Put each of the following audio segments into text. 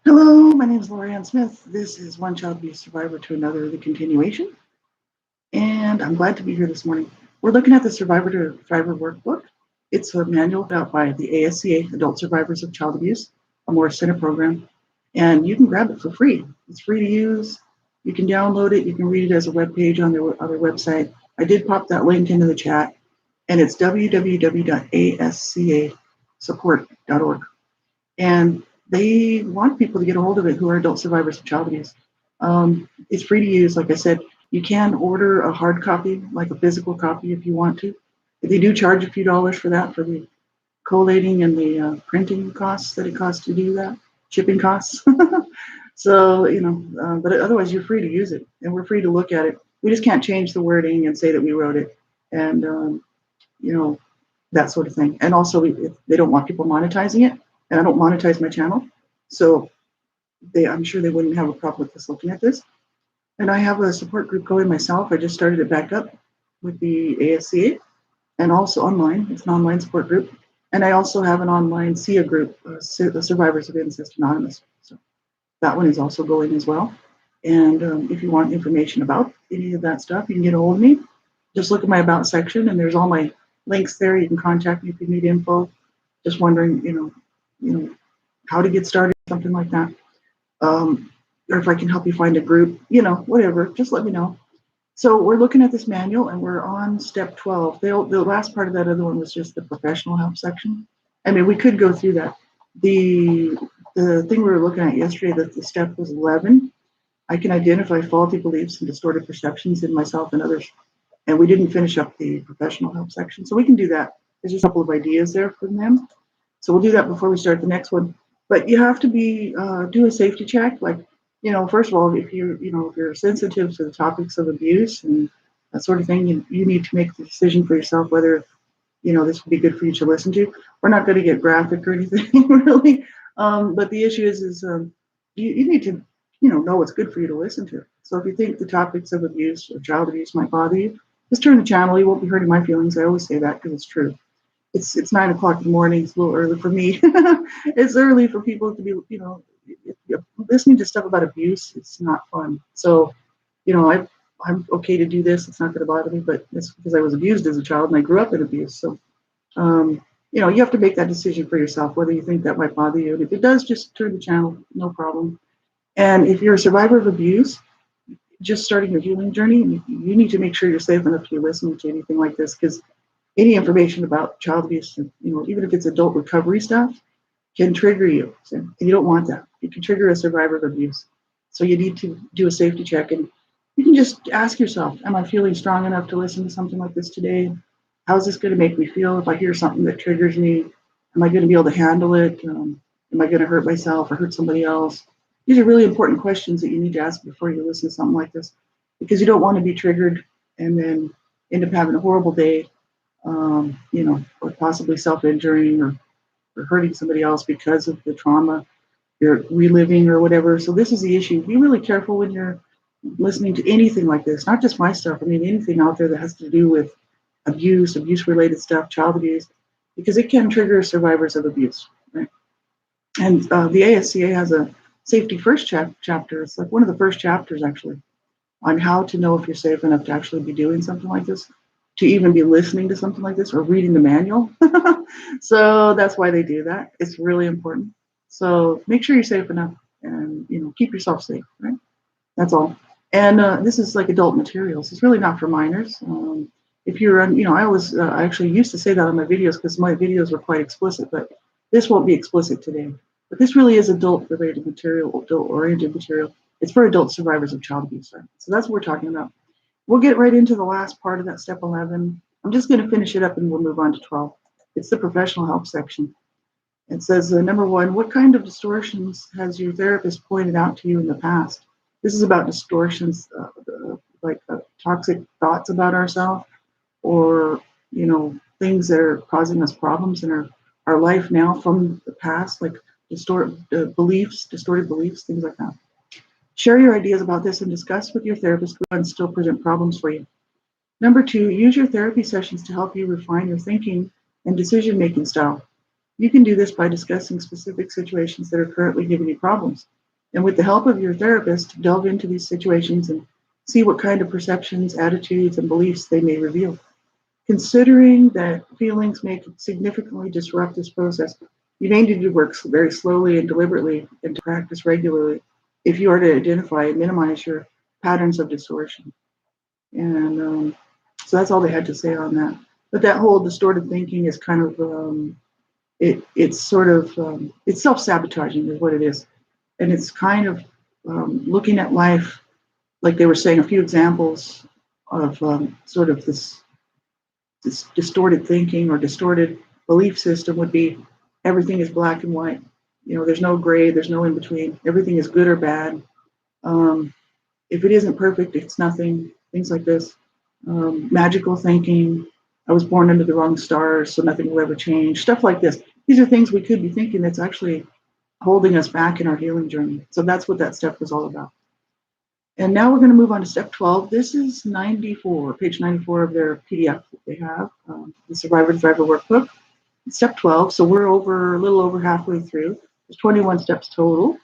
Hello, my name is Laurie Smith. This is One Child Abuse Survivor to Another, the continuation. And I'm glad to be here this morning. We're looking at the Survivor to Thriver workbook. It's a manual put out by the ASCA, Adult Survivors of Child Abuse, a more center program. And you can grab it for free. It's free to use. You can download it. You can read it as a web page on their website. I did pop that link into the chat, and it's www.ascasupport.org. And they want people to get a hold of it who are adult survivors of child abuse. It's free to use. Like I said, you can order a hard copy, like a physical copy if you want to. They do charge a few dollars for that, for the collating and the printing costs that it costs to do that, shipping costs. So, but otherwise you're free to use it, and we're free to look at it. We just can't change the wording and say that we wrote it, and, that sort of thing. And also, they don't want people monetizing it, and I don't monetize my channel. So I'm sure they wouldn't have a problem with us looking at this. And I have a support group going myself. I just started it back up with the ASCA, and also online. It's an online support group. And I also have an online SIA group, Survivors of Incest Anonymous. So that one is also going as well. And if you want information about any of that stuff, you can get a hold of me. Just look at my About section, and there's all my links there. You can contact me if you need info. Just wondering, how to get started, something like that. Or if I can help you find a group, whatever, just let me know. So we're looking at this manual, and we're on step 12. The last part of that other one was just the professional help section. I mean, we could go through that. The thing we were looking at yesterday, that the step was 11. I can identify faulty beliefs and distorted perceptions in myself and others. And we didn't finish up the professional help section. So we can do that. There's just a couple of ideas there from them. So we'll do that before we start the next one. But you have to do a safety check. Like, first of all, if you're sensitive to the topics of abuse and that sort of thing, you need to make the decision for yourself whether, this would be good for you to listen to. We're not going to get graphic or anything, really. But the issue is you need to, know what's good for you to listen to. So if you think the topics of abuse or child abuse might bother you, just turn the channel. You won't be hurting my feelings. I always say that because it's true. It's 9 o'clock in the morning. It's a little early for me. It's early for people to be, listening to stuff about abuse. It's not fun. So, I'm okay to do this. It's not going to bother me, but it's because I was abused as a child and I grew up in abuse. So, you have to make that decision for yourself, whether you think that might bother you. And if it does, just turn the channel, no problem. And if you're a survivor of abuse, just starting your healing journey, you need to make sure you're safe enough to be listening to anything like this, because any information about child abuse, even if it's adult recovery stuff, can trigger you. And you don't want that. It can trigger a survivor of abuse. So you need to do a safety check, and you can just ask yourself, am I feeling strong enough to listen to something like this today? How's this going to make me feel if I hear something that triggers me? Am I going to be able to handle it? Am I going to hurt myself or hurt somebody else? These are really important questions that you need to ask before you listen to something like this, because you don't want to be triggered and then end up having a horrible day, or possibly self-injuring or hurting somebody else because of the trauma you're reliving or whatever. So this is the issue. Be really careful when you're listening to anything like this, not just my stuff. I mean, anything out there that has to do with abuse-related stuff, child abuse, because it can trigger survivors of abuse, right? And the ASCA has a safety first chapter. It's like one of the first chapters, actually, on how to know if you're safe enough to actually be doing something like this, to even be listening to something like this or reading the manual. So that's why they do that. It's really important. So make sure you're safe enough, and keep yourself safe, right? That's all. And this is like adult materials. It's really not for minors. If you're, I always actually used to say that on my videos because my videos were quite explicit, but this won't be explicit today. But this really is adult-related material, adult-oriented material. It's for adult survivors of child abuse. Right? So that's what we're talking about. We'll get right into the last part of that step 11. I'm just going to finish it up and we'll move on to 12. It's the professional help section. It says, number 1, what kind of distortions has your therapist pointed out to you in the past? This is about distortions, like toxic thoughts about ourselves, or, things that are causing us problems in our life now from the past, like distorted beliefs, things like that. Share your ideas about this and discuss with your therapist and still present problems for you. Number 2, use your therapy sessions to help you refine your thinking and decision-making style. You can do this by discussing specific situations that are currently giving you problems. And with the help of your therapist, delve into these situations and see what kind of perceptions, attitudes, and beliefs they may reveal. Considering that feelings may significantly disrupt this process, you may need to work very slowly and deliberately and to practice regularly if you are to identify and minimize your patterns of distortion. And so that's all they had to say on that. But that whole distorted thinking is kind of it's sort of it's self-sabotaging is what it is, and it's kind of looking at life like they were saying. A few examples of sort of this distorted thinking or distorted belief system would be everything is black and white. There's no gray, there's no in between. Everything is good or bad. Um, if it isn't perfect, it's nothing. Things like this. Magical thinking. I was born under the wrong stars, so nothing will ever change. Stuff like this. These are things we could be thinking that's actually holding us back in our healing journey. So that's what that step was all about. And now we're going to move on to step 12. This is 94, page 94 of their PDF that they have, the Survivor to Thriver workbook. Step 12. So we're a little over halfway through. There's 21 steps total.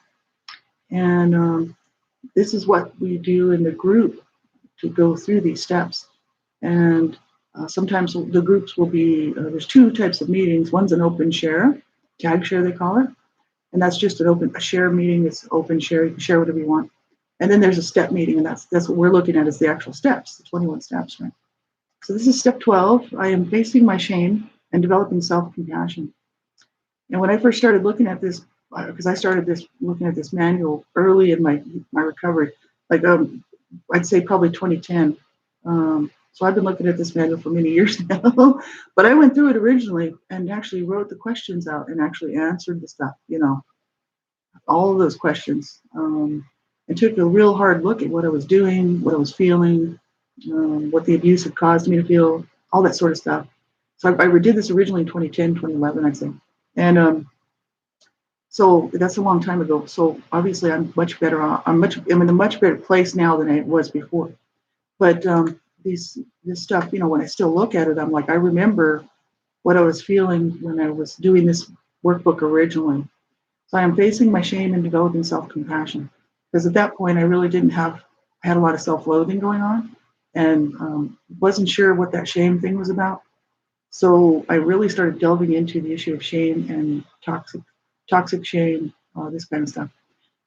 And this is what we do in the group to go through these steps. And sometimes the groups will be, there's two types of meetings. One's an open share, tag share they call it. And that's just a share meeting. It's open share. You can share whatever you want. And then there's a step meeting, and that's what we're looking at is the actual steps, the 21 steps, right? So this is step 12. I am facing my shame and developing self-compassion. And when I first started looking at this, because I started looking at this manual early in my recovery, like I'd say probably 2010. So I've been looking at this manual for many years now. But I went through it originally and actually wrote the questions out and actually answered the stuff, all of those questions. And took a real hard look at what I was doing, what I was feeling, what the abuse had caused me to feel, all that sort of stuff. So I did this originally in 2010, 2011, I'd say. And so that's a long time ago. So obviously I'm much better off. I'm in a much better place now than I was before. But this stuff, when I still look at it, I'm like, I remember what I was feeling when I was doing this workbook originally. So I am facing my shame and developing self-compassion. Because at that point, I really I had a lot of self-loathing going on and wasn't sure what that shame thing was about. So I really started delving into the issue of shame and toxic shame, this kind of stuff.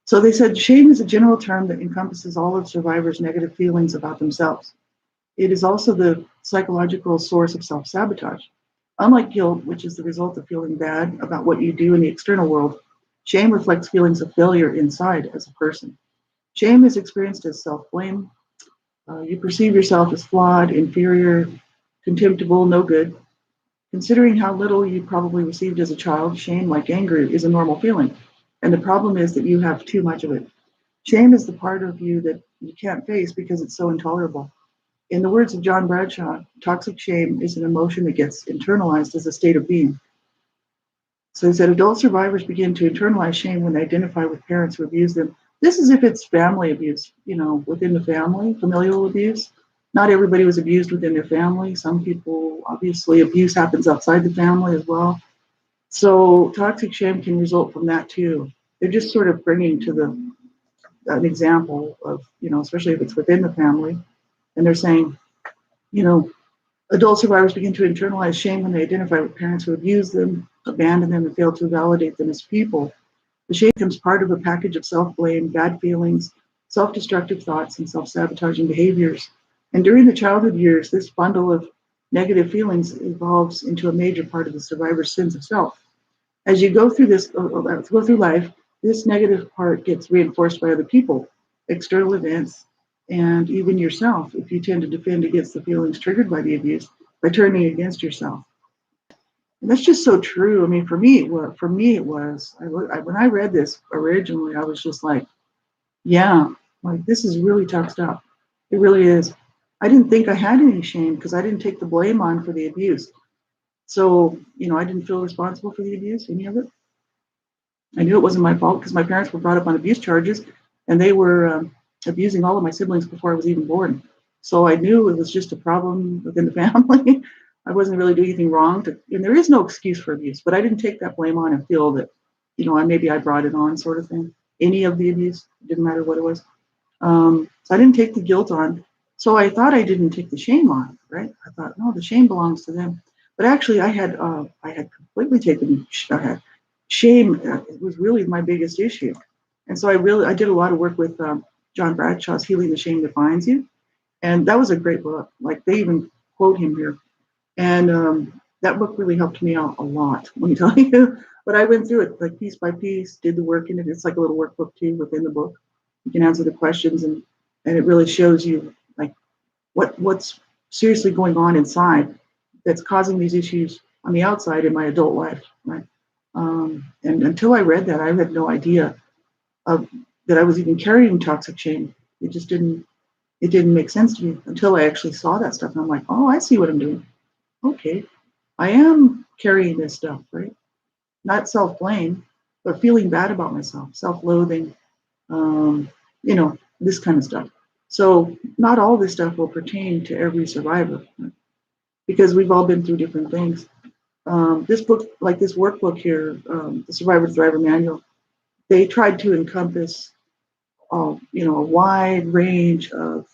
So they said shame is a general term that encompasses all of survivors' negative feelings about themselves. It is also the psychological source of self-sabotage. Unlike guilt, which is the result of feeling bad about what you do in the external world, shame reflects feelings of failure inside as a person. Shame is experienced as self-blame. You perceive yourself as flawed, inferior, contemptible, no good. Considering how little you probably received as a child, shame, like anger, is a normal feeling. And the problem is that you have too much of it. Shame is the part of you that you can't face because it's so intolerable. In the words of John Bradshaw, toxic shame is an emotion that gets internalized as a state of being. So he said adult survivors begin to internalize shame when they identify with parents who abuse them. This is if it's family abuse, within the family, familial abuse. Not everybody was abused within their family. Some people, obviously, abuse happens outside the family as well. So toxic shame can result from that too. They're just sort of bringing to an example of, especially if it's within the family. And they're saying, adult survivors begin to internalize shame when they identify with parents who abuse them, abandon them, and fail to validate them as people. The shame becomes part of a package of self-blame, bad feelings, self-destructive thoughts, and self-sabotaging behaviors. And during the childhood years, this bundle of negative feelings evolves into a major part of the survivor's sense of self. As you go through life, this negative part gets reinforced by other people, external events, and even yourself if you tend to defend against the feelings triggered by the abuse by turning against yourself. And that's just so true. I mean, for me, it was. When I read this originally, I was just like, yeah, like this is really tough stuff. It really is. I didn't think I had any shame because I didn't take the blame on for the abuse. So, I didn't feel responsible for the abuse, any of it. I knew it wasn't my fault because my parents were brought up on abuse charges and they were abusing all of my siblings before I was even born. So I knew it was just a problem within the family. I wasn't really doing anything wrong and there is no excuse for abuse, but I didn't take that blame on and feel that, maybe I brought it on sort of thing. any of the abuse, didn't matter what it was. So I didn't take the guilt on. So I thought I didn't take the shame on, right? I thought, no, the shame belongs to them. But actually, I had completely taken shame. It was really my biggest issue, and so I did a lot of work with John Bradshaw's "Healing the Shame Defines You," and that was a great book. Like they even quote him here, and that book really helped me out a lot. Let me tell you. But I went through it like piece by piece, did the work in it. It's like a little workbook too within the book. You can answer the questions, and it really shows you like what's seriously going on inside that's causing these issues on the outside in my adult life, right? And until I read that, I had no idea of that I was even carrying toxic shame. It just didn't make sense to me until I actually saw that stuff, and I'm like, oh, I see what I'm doing. Okay, I am carrying this stuff, right? Not self-blame, but feeling bad about myself, self-loathing, this kind of stuff. So not all this stuff will pertain to every survivor, right? Because we've all been through different things. This book, like this workbook here, the Survivor Thriver Manual, they tried to encompass, a wide range of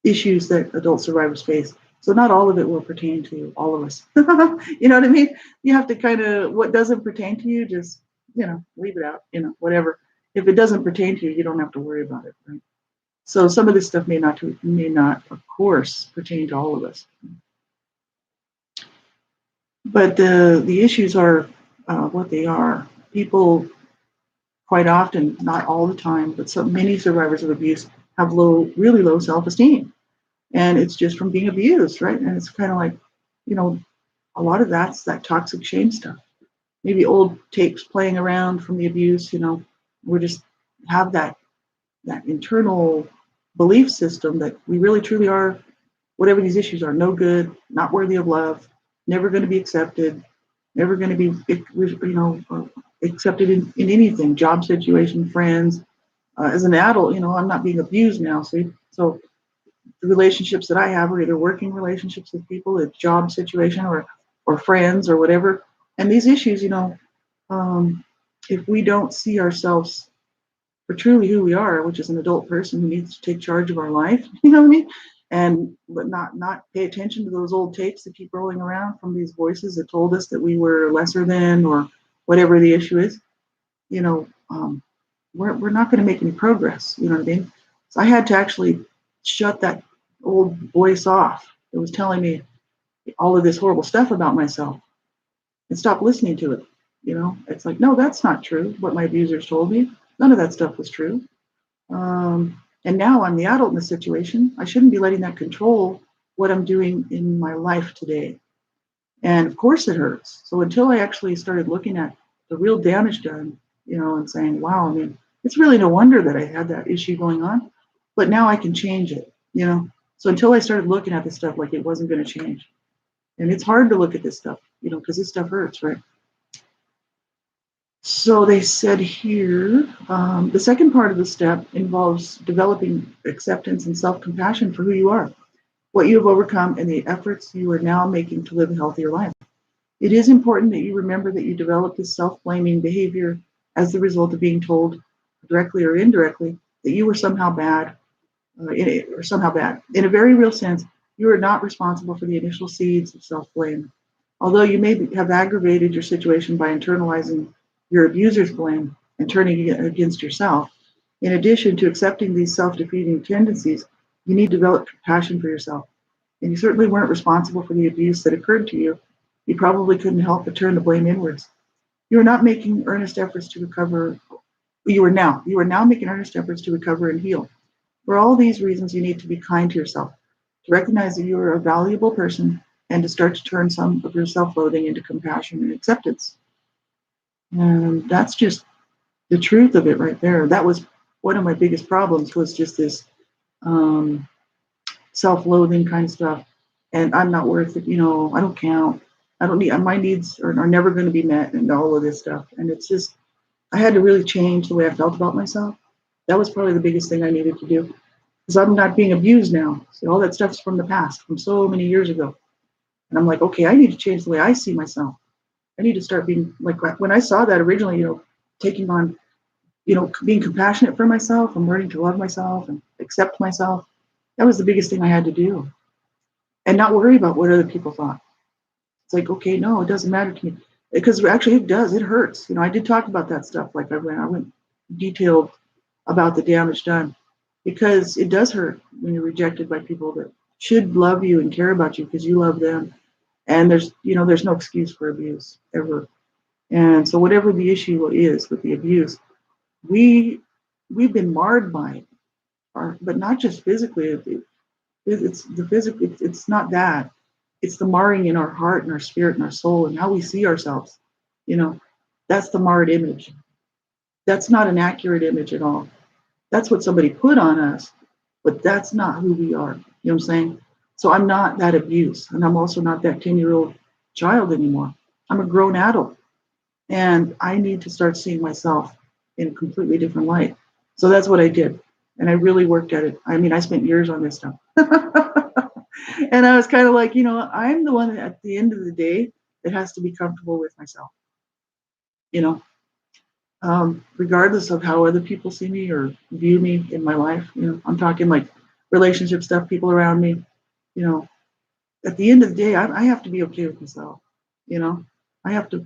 issues that adult survivors face. So not all of it will pertain to all of us. You know what I mean? You have to kind of what doesn't pertain to you, just leave it out. Whatever. If it doesn't pertain to you, you don't have to worry about it. Right? So some of this stuff may not, of course, pertain to all of us. But the issues are what they are. People quite often, not all the time, but so many survivors of abuse have really low self-esteem, and it's just from being abused, right? And it's kind of like, you know, a lot of that's that toxic shame stuff. Maybe old tapes playing around from the abuse. We just have that internal belief system that we really truly are, whatever these issues are, no good, not worthy of love, never going to be accepted, never going to be, accepted in anything, job situation, friends. As an adult, I'm not being abused now. So the relationships that I have are either working relationships with people, a job situation, or friends or whatever. And these issues, if we don't see ourselves for truly who we are, which is an adult person who needs to take charge of our life, you know what I mean? And but not pay attention to those old tapes that keep rolling around from these voices that told us that we were lesser than or whatever the issue is, you know, um, we're not going to make any progress. You know what I mean? So I had to actually shut that old voice off that was telling me all of this horrible stuff about myself and stop listening to it. It's like, no, that's not true. What my abusers told me, none of that stuff was true. And now I'm the adult in the situation. I shouldn't be letting that control what I'm doing in my life today. And of course it hurts. So until I actually started looking at the real damage done, and saying, wow, I mean, it's really no wonder that I had that issue going on, but now I can change it. So until I started looking at this stuff like it wasn't going to change. And it's hard to look at this stuff, because this stuff hurts, right? So they said here, the second part of the step involves developing acceptance and self-compassion for who you are, what you have overcome, and the efforts you are now making to live a healthier life. It is important that you remember that you develop this self-blaming behavior as the result of being told, directly or indirectly, that you were somehow bad, or somehow bad. In a very real sense, you are not responsible for the initial seeds of self-blame. Although you may have aggravated your situation by internalizing your abuser's blame and turning it against yourself, in addition to accepting these self-defeating tendencies, you need to develop compassion for yourself. And you certainly weren't responsible for the abuse that occurred to you. You probably couldn't help but turn the blame inwards. You are not making earnest efforts to recover. You are now making earnest efforts to recover and heal. For all these reasons, you need to be kind to yourself, to recognize that you are a valuable person, and to start to turn some of your self-loathing into compassion and acceptance. And that's just the truth of it right there. That was one of my biggest problems, was just this self-loathing kind of stuff. And I'm not worth it. I don't count. I don't need, my needs are never going to be met, and all of this stuff. And it's just, I had to really change the way I felt about myself. That was probably the biggest thing I needed to do, because I'm not being abused now. See, all that stuff's from the past, from so many years ago. And I'm like, okay, I need to change the way I see myself. I need to start being like, when I saw that originally, taking on being compassionate for myself and learning to love myself and accept myself. That was the biggest thing I had to do, and not worry about what other people thought. It's like, okay, no, it doesn't matter to me, because actually it does. It hurts. I did talk about that stuff. Like I went detailed about the damage done, because it does hurt when you're rejected by people that should love you and care about you because you love them. And there's no excuse for abuse ever. And so whatever the issue is with the abuse, we we've been marred by it, but not just physically. It's the physical. It's not that. It's the marring in our heart and our spirit and our soul and how we see ourselves. You know, that's the marred image. That's not an accurate image at all. That's what somebody put on us, but that's not who we are. You know what I'm saying? So I'm not that abuse, and I'm also not that 10-year-old child anymore. I'm a grown adult, and I need to start seeing myself in a completely different light. So that's what I did, and I really worked at it. I mean, I spent years on this stuff. And I was kind of like, I'm the one at the end of the day that has to be comfortable with myself, you know, regardless of how other people see me or view me in my life. I'm talking like relationship stuff, people around me. You know, at the end of the day, I have to be okay with myself. You know, I have to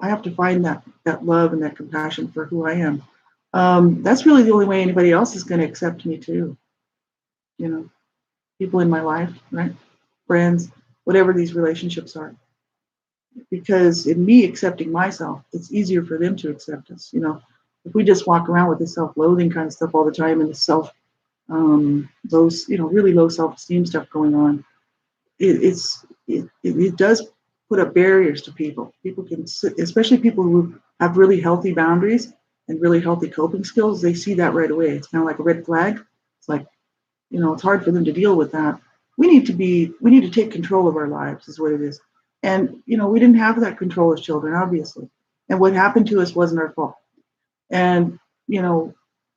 I have to find that love and that compassion for who I am. That's really the only way anybody else is going to accept me too. You know, people in my life, right? Friends, whatever these relationships are. Because in me accepting myself, it's easier for them to accept us. If we just walk around with this self-loathing kind of stuff all the time and the those really low self-esteem stuff going on, it does put up barriers to people. People can sit, especially people who have really healthy boundaries and really healthy coping skills. They see that right away. It's kind of like a red flag. It's like, it's hard for them to deal with that. We need to take control of our lives, is what it is. And we didn't have that control as children, obviously. And what happened to us wasn't our fault. And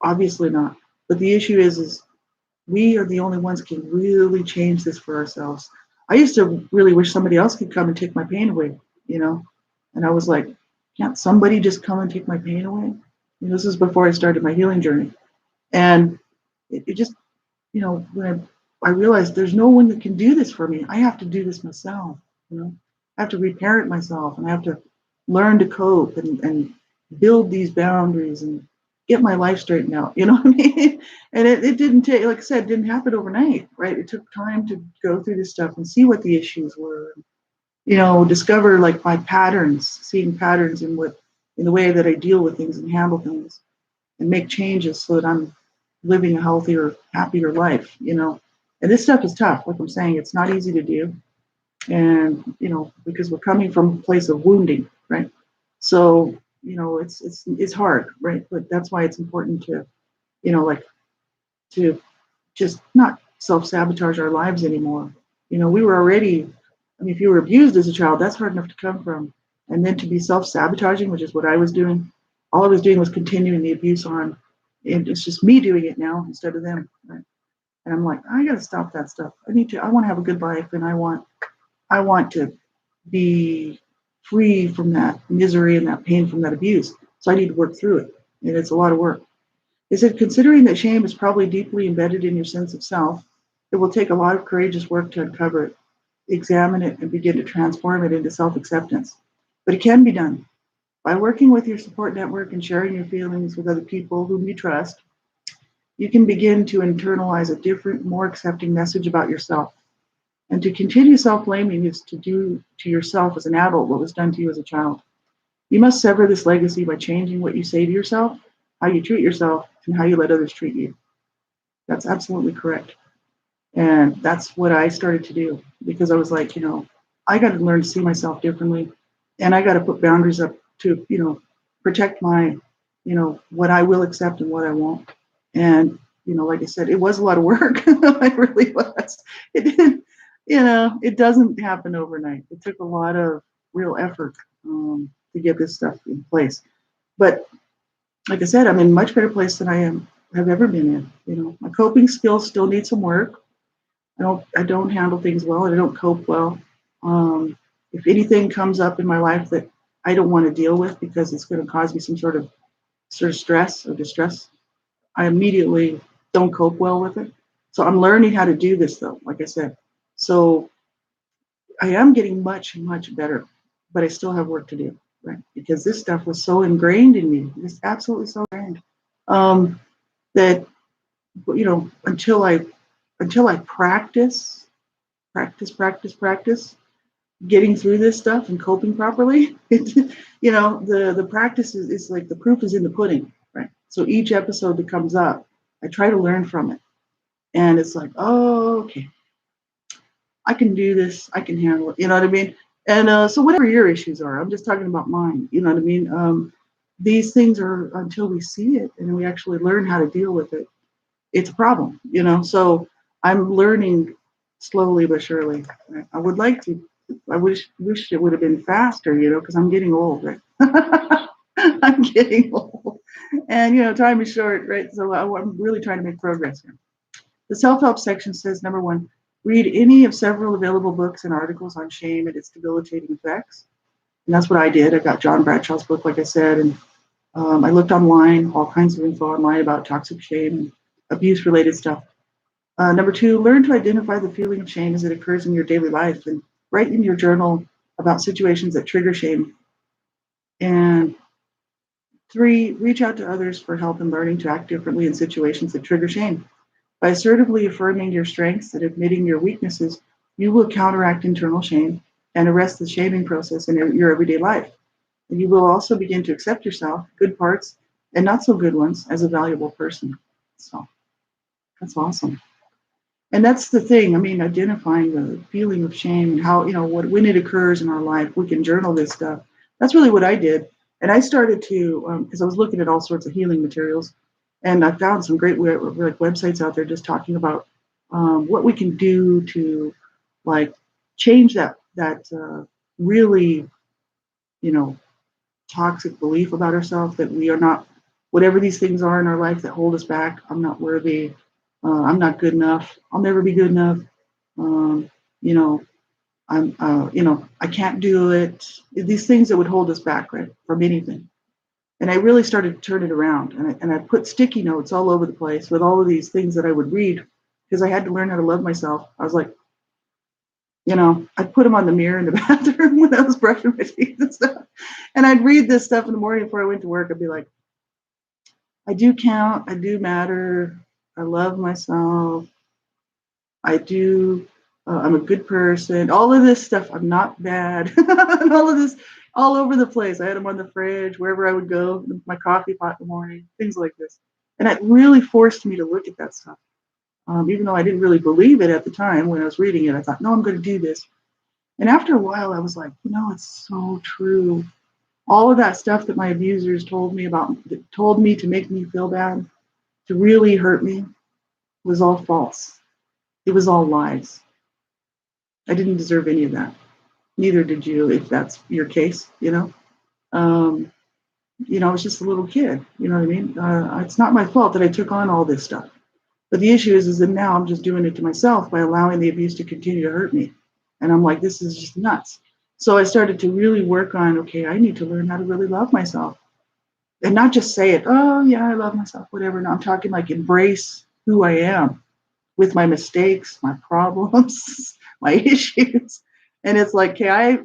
obviously not. But the issue is we are the only ones can really change this for ourselves. I used to really wish somebody else could come and take my pain away, you know. And I was like, can't somebody just come and take my pain away? This is before I started my healing journey. And it just, when I realized there's no one that can do this for me. I have to do this myself, I have to reparent myself, and I have to learn to cope and build these boundaries and get my life straightened out. You know what I mean? And it didn't take, like I said, it didn't happen overnight, right? It took time to go through this stuff and see what the issues were. Discover like my patterns, seeing patterns in the way that I deal with things and handle things, and make changes so that I'm living a healthier, happier life. And this stuff is tough. Like I'm saying, it's not easy to do, and because we're coming from a place of wounding, right? So it's hard, right? But that's why it's important to like to just not self-sabotage our lives anymore. We were already, I mean, if you were abused as a child, that's hard enough to come from. And then to be self-sabotaging, which is what I was doing, all I was doing was continuing the abuse on. And it's just me doing it now instead of them. Right? And I'm like, I gotta stop that stuff. I want to have a good life, and I want to be free from that misery and that pain from that abuse. So I need to work through it. And it's a lot of work. They said, considering that shame is probably deeply embedded in your sense of self, it will take a lot of courageous work to uncover it, examine it, and begin to transform it into self-acceptance. But it can be done. By working with your support network and sharing your feelings with other people whom you trust, you can begin to internalize a different, more accepting message about yourself. And to continue self-blaming is to do to yourself as an adult what was done to you as a child. You must sever this legacy by changing what you say to yourself, how you treat yourself, and how you let others treat you. That's absolutely correct. And that's what I started to do, because I was like, I got to learn to see myself differently, and I got to put boundaries up to, protect my, what I will accept and what I won't. And, like I said, it was a lot of work. It really was. It didn't, it doesn't happen overnight. It took a lot of real effort to get this stuff in place. But like I said, I'm in a much better place than have ever been in. My coping skills still need some work. I don't handle things well, and I don't cope well. If anything comes up in my life that I don't want to deal with because it's going to cause me some sort of sort of stress or distress, I immediately don't cope well with it. So I'm learning how to do this though, like I said. So I am getting much, much better, but I still have work to do, right? Because this stuff was so ingrained in me. It's absolutely so ingrained. Um, that until I practice getting through this stuff and coping properly, the practice is like the proof is in the pudding, right? So each episode that comes up, I try to learn from it. And it's like, oh, okay, I can do this. I can handle it. You know what I mean? And so whatever your issues are, I'm just talking about mine. You know what I mean? These things are until we see it and we actually learn how to deal with it. It's a problem, So I'm learning slowly but surely. I would like to. I wish it would have been faster, because I'm getting old, right? I'm getting old, and time is short, right? So I'm really trying to make progress here. The self-help section says, number one, read any of several available books and articles on shame and its debilitating effects. And that's what I did. I got John Bradshaw's book, like I said, and I looked online, all kinds of info online about toxic shame and abuse-related stuff. Number two, learn to identify the feeling of shame as it occurs in your daily life and write in your journal about situations that trigger shame. And three, reach out to others for help in learning to act differently in situations that trigger shame. By assertively affirming your strengths and admitting your weaknesses, you will counteract internal shame and arrest the shaming process in your everyday life. And you will also begin to accept yourself, good parts and not so good ones, as a valuable person. So that's awesome. And that's the thing. I mean, identifying the feeling of shame and how, when it occurs in our life, we can journal this stuff. That's really what I did. And I started to, because I was looking at all sorts of healing materials, and I found some great like websites out there just talking about what we can do to like change that really, you know, toxic belief about ourselves that we are not, whatever these things are in our life that hold us back. I'm not worthy. I'm not good enough. I'll never be good enough. Um, you know, I can't do it. These things that would hold us back, right, from anything. And I really started to turn it around. And I put sticky notes all over the place with all of these things that I would read because I had to learn how to love myself. I was like, I'd put them on the mirror in the bathroom when I was brushing my teeth and stuff. And I'd read this stuff in the morning before I went to work. I'd be like, I do count. I do matter. I love myself. I do. I'm a good person. All of this stuff. I'm not bad. And all of this, all over the place. I had them on the fridge, wherever I would go, my coffee pot in the morning, things like this. And it really forced me to look at that stuff. Even though I didn't really believe it at the time when I was reading it, I thought, no, I'm going to do this. And after a while, I was like, it's so true. All of that stuff that my abusers told me about, that told me to make me feel bad, to really hurt me, was all false. It was all lies. I didn't deserve any of that. Neither did you, if that's your case. I was just a little kid. You know what I mean? It's not my fault that I took on all this stuff. But the issue is that now I'm just doing it to myself by allowing the abuse to continue to hurt me. And I'm like, this is just nuts. So I started to really work on, okay, I need to learn how to really love myself. And not just say it, oh, yeah, I love myself, whatever. No, I'm talking like embrace who I am with my mistakes, my problems, my issues. And it's like, okay, I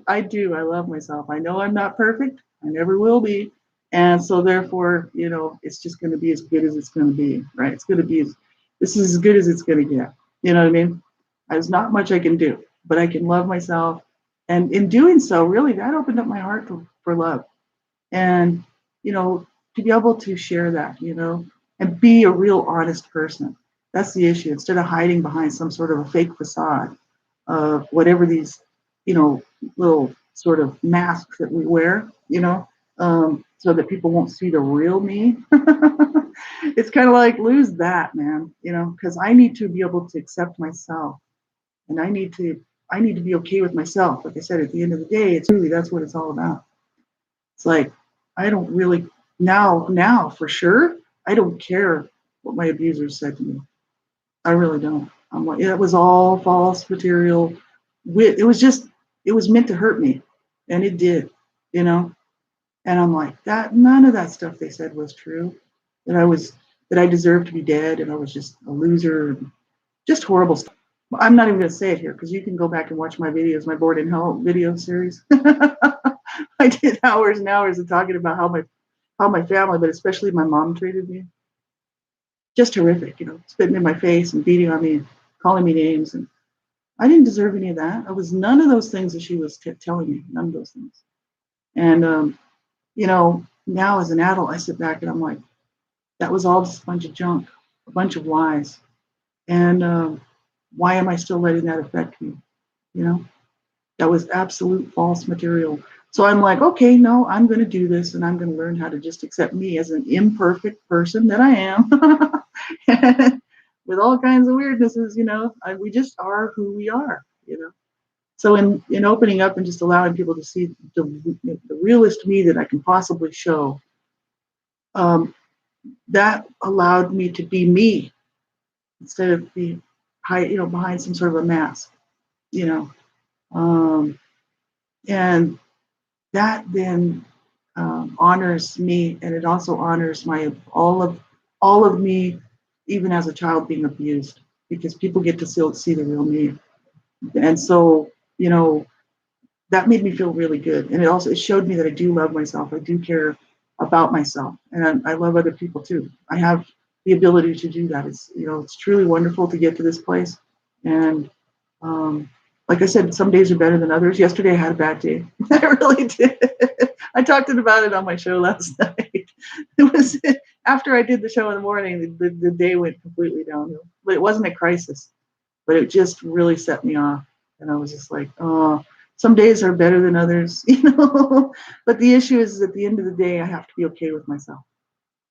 love myself. I know I'm not perfect. I never will be. And so therefore, it's just going to be as good as it's going to be, right? It's going to be, this is as good as it's going to get. You know what I mean? There's not much I can do, but I can love myself. And in doing so, really, that opened up my heart for love. And, to be able to share that, and be a real honest person. That's the issue. Instead of hiding behind some sort of a fake facade of whatever these, little sort of masks that we wear, so that people won't see the real me. It's kind of like lose that, man, because I need to be able to accept myself, and I need to be okay with myself. Like I said, at the end of the day, it's really, that's what it's all about. It's like, I don't really, now for sure, I don't care what my abusers said to me. I really don't. I'm like, it was all false material. It was meant to hurt me. And it did, you know. And I'm like, that none of that stuff they said was true. That I was that I deserved to be dead and I was just a loser, just horrible stuff. I'm not even gonna say it here because you can go back and watch my videos, my Board in Hell video series. I did hours and hours of talking about how my family, but especially my mom treated me. Just horrific, spitting in my face and beating on me and calling me names. And I didn't deserve any of that. I was none of those things that she was telling me, none of those things. And, now as an adult, I sit back and I'm like, that was all just a bunch of junk, a bunch of lies. And why am I still letting that affect me? You know, that was absolute false material. So I'm like, okay, no, I'm going to do this and I'm going to learn how to just accept me as an imperfect person that I am. With all kinds of weirdnesses, we just are who we are. So in opening up and just allowing people to see the realest me that I can possibly show, um, that allowed me to be me instead of being behind some sort of a mask, you know. Um, and that then honors me, and it also honors my all of me, even as a child being abused, because people get to still see the real me. And so, that made me feel really good. And it showed me that I do love myself. I do care about myself, and I love other people too. I have the ability to do that. It's truly wonderful to get to this place. And um, like I said, some days are better than others. Yesterday I had a bad day. I really did. I talked about it on my show last night. It was after I did the show in the morning, the day went completely downhill. But it wasn't a crisis, but it just really set me off. And I was just like, oh, some days are better than others. But the issue is at the end of the day, I have to be okay with myself.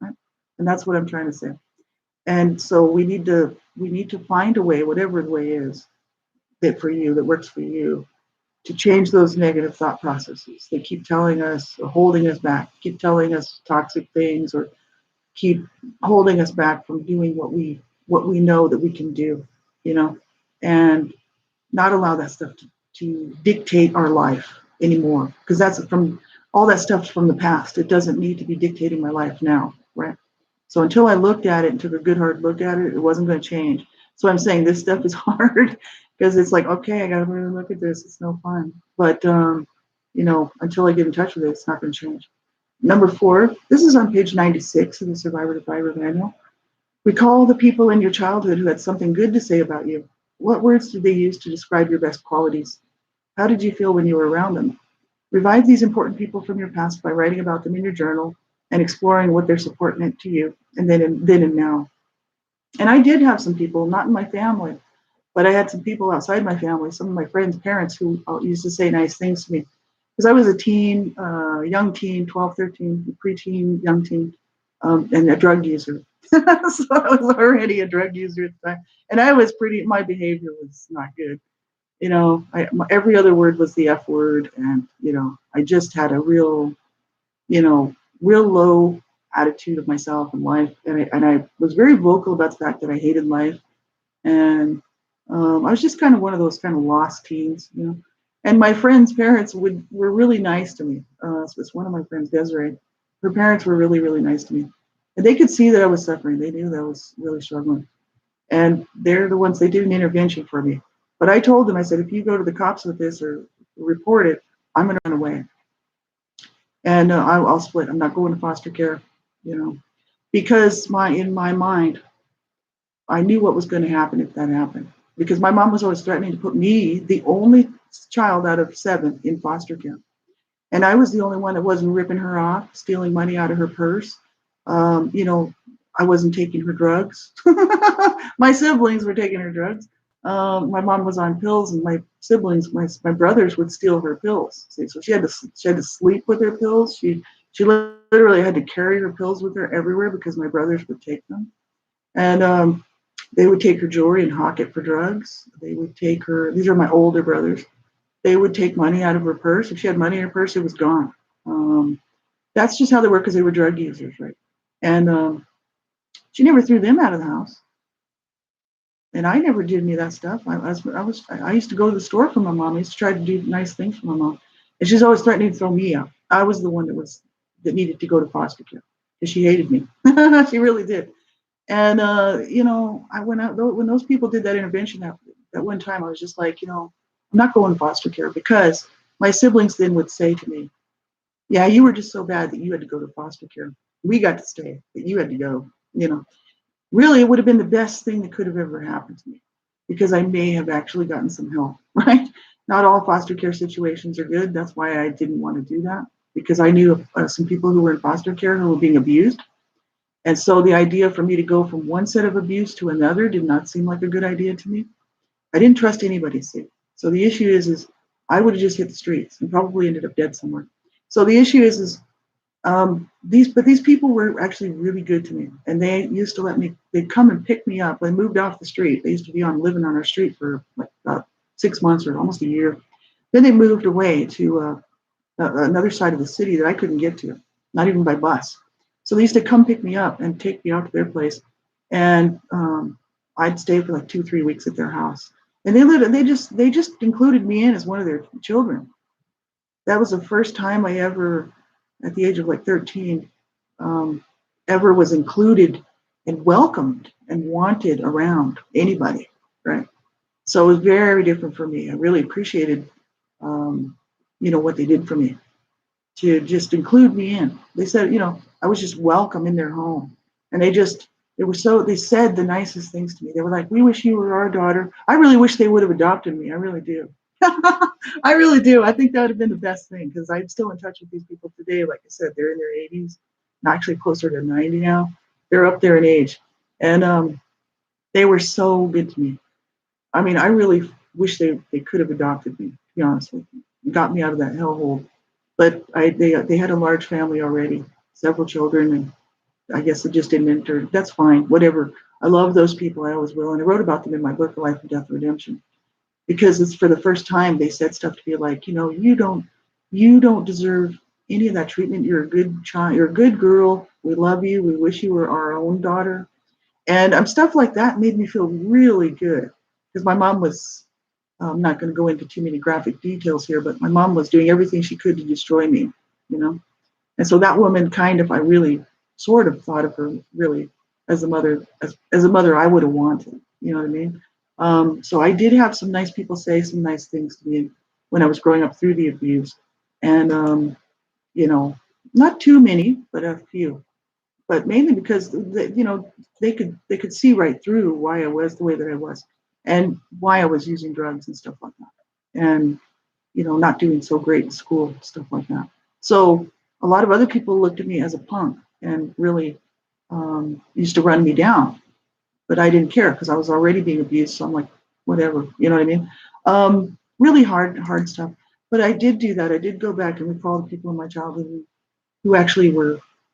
Right? And that's what I'm trying to say. And so we need to find a way, whatever the way is, that works for you, to change those negative thought processes. They keep telling us, or holding us back, keep telling us toxic things, or keep holding us back from doing what we know that we can do, you know, and not allow that stuff to dictate our life anymore. Because that's from all that stuff's from the past. It doesn't need to be dictating my life now, right? So until I looked at it and took a good hard look at it, it wasn't going to change. So I'm saying this stuff is hard because it's like, okay, I got to really look at this. It's no fun. But until I get in touch with it, it's not going to change. Number 4, this is on page 96 of the Survivor to Thriver Manual. Recall the people in your childhood who had something good to say about you. What words did they use to describe your best qualities? How did you feel when you were around them? Revive these important people from your past by writing about them in your journal and exploring what their support meant to you, and then and now. And I did have some people, not in my family, but I had some people outside my family, some of my friends' parents who used to say nice things to me. Because I was a teen, young teen, 12, 13, preteen, young teen, and a drug user. So I was already a drug user at the time. And my behavior was not good. Every other word was the F word. And, I just had a real low attitude of myself and life. And I was very vocal about the fact that I hated life. And I was just kind of one of those kind of lost teens. And my friends' parents were really nice to me. So it's one of my friends, Desiree. Her parents were really, really nice to me. And they could see that I was suffering. They knew that I was really struggling. And they're the ones, they did an intervention for me. But I told them, I said, if you go to the cops with this or report it, I'm going to run away. And I'll split. I'm not going to foster care, because in my mind, I knew what was going to happen if that happened. Because my mom was always threatening to put me, the only child out of 7, in foster care. And I was the only one that wasn't ripping her off, stealing money out of her purse. Um, you know, I wasn't taking her drugs. My siblings were taking her drugs. My mom was on pills, and my siblings, my brothers, would steal her pills. See, so she had to sleep with her pills. She literally had to carry her pills with her everywhere because my brothers would take them. And they would take her jewelry and hawk it for drugs. They would take her. These are my older brothers. They would take money out of her purse. If she had money in her purse, it was gone. That's just how they were because they were drug users, right? And she never threw them out of the house. And I never did any of that stuff. I used to go to the store for my mom. I used to try to do nice things for my mom. And she's always threatening to throw me out. I was the one that was that needed to go to foster care because she hated me. She really did. And I went out when those people did that intervention that one time. I was just like, I'm not going to foster care because my siblings then would say to me, "Yeah, you were just so bad that you had to go to foster care. We got to stay, but you had to go." Really, it would have been the best thing that could have ever happened to me because I may have actually gotten some help. Right? Not all foster care situations are good. That's why I didn't want to do that because I knew some people who were in foster care who were being abused. And so the idea for me to go from one set of abuse to another did not seem like a good idea to me. I didn't trust anybody, see. So the issue is I would have just hit the streets and probably ended up dead somewhere. So the issue is these people were actually really good to me, and they used to they'd come and pick me up. I moved off the street. They used to be living on our street for like about 6 months or almost a year. Then they moved away to another side of the city that I couldn't get to, not even by bus. So they used to come pick me up and take me out to their place, and I'd stay for like 2-3 weeks at their house. And they just included me in as one of their children. That was the first time I ever, at the age of like 13, ever was included and welcomed and wanted around anybody, right? So it was very different for me. I really appreciated, what they did for me to just include me in. They said, I was just welcome in their home. And they said the nicest things to me. They were like, "We wish you were our daughter." I really wish they would have adopted me. I really do. I really do. I think that would have been the best thing because I'm still in touch with these people today. Like I said, they're in their 80s, actually closer to 90 now. They're up there in age. And they were so good to me. I mean, I really wish they could have adopted me, to be honest with you. Got me out of that hellhole. But they had a large family already, several children, and I guess it just didn't enter. That's fine, whatever. I love those people. I always will, and I wrote about them in my book, Life and Death and Redemption, because it's for the first time they said stuff to me like, you don't deserve any of that treatment. You're a good child. You're a good girl. We love you. We wish you were our own daughter. And stuff like that made me feel really good because my mom was. I'm not going to go into too many graphic details here, but my mom was doing everything she could to destroy me, you know. And so that woman I really sort of thought of her really as a mother, as a mother I would have wanted, you know what I mean? So I did have some nice people say some nice things to me when I was growing up through the abuse. And, not too many, but a few. But mainly because, they could see right through why I was the way that I was and why I was using drugs and stuff like that. And, not doing so great in school, stuff like that. So a lot of other people looked at me as a punk and really used to run me down, but I didn't care because I was already being abused. So I'm like, whatever, you know what I mean? Really hard stuff. But I did do that. I did go back and recall the people in my childhood who actually